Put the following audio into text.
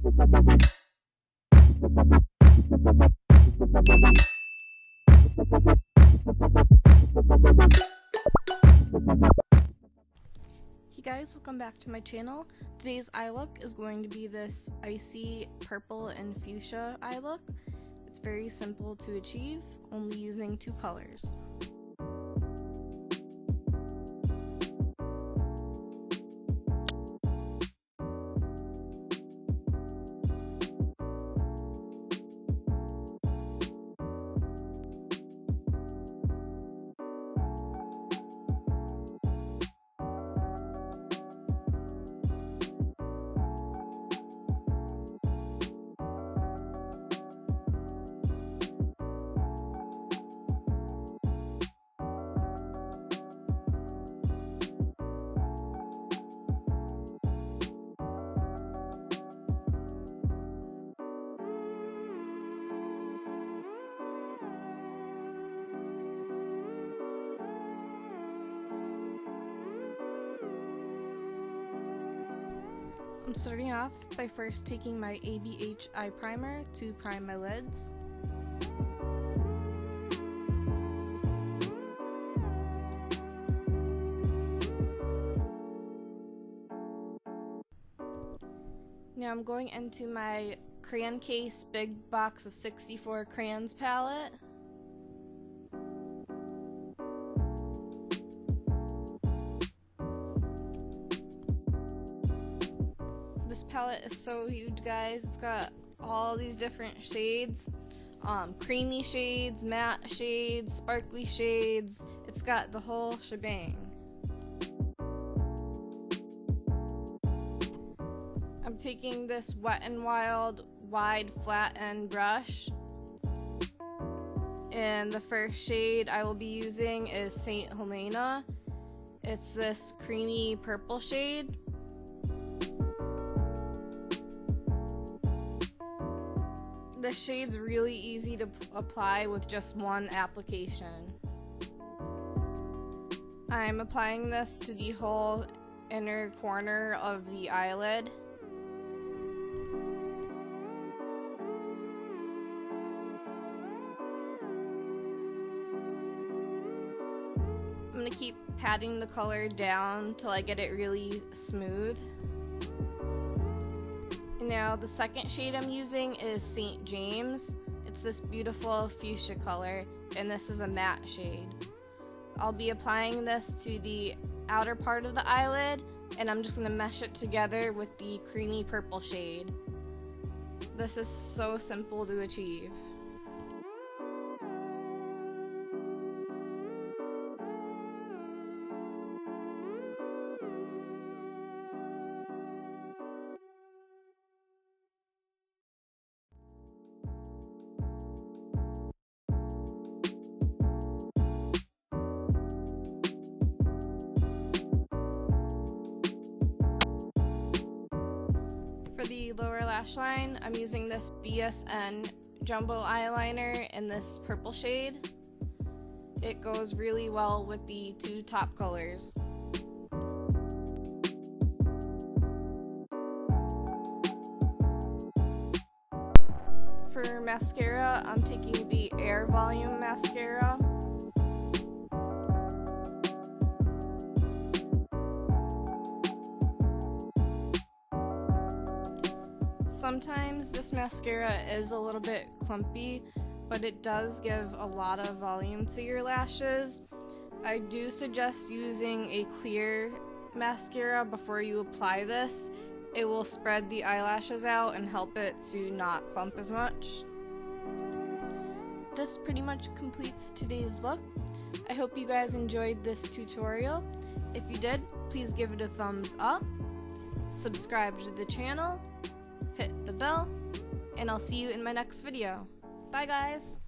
Hey guys, welcome back to my channel. Today's eye look is going to be this icy purple and fuchsia eye look. It's very simple to achieve, only using two colors. I'm starting off by first taking my ABH eye primer to prime my lids. Now I'm going into my Crayon Case Big Box of 64 Crayons palette. This palette is so huge, guys. It's got all these different shades, creamy shades, matte shades, sparkly shades. It's got the whole shebang. I'm taking this Wet n Wild wide flat end brush, and the first shade I will be using is St. Helena. It's this creamy purple shade. This shade's really easy to apply with just one application. I'm applying this to the whole inner corner of the eyelid. I'm going to keep patting the color down till I get it really smooth. Now the second shade I'm using is St. James. It's this beautiful fuchsia color, and this is a matte shade. I'll be applying this to the outer part of the eyelid, and I'm just going to mesh it together with the creamy purple shade. This is so simple to achieve. For the lower lash line, I'm using this B.S.N jumbo eyeliner in this purple shade. It goes really well with the two top colors. For mascara, I'm taking the Volume Mascara. Sometimes this mascara is a little bit clumpy, but it does give a lot of volume to your lashes. I do suggest using a clear mascara before you apply this. It will spread the eyelashes out and help it to not clump as much. This pretty much completes today's look. I hope you guys enjoyed this tutorial. If you did, please give it a thumbs up, subscribe to the channel, hit the bell, and I'll see you in my next video. Bye guys!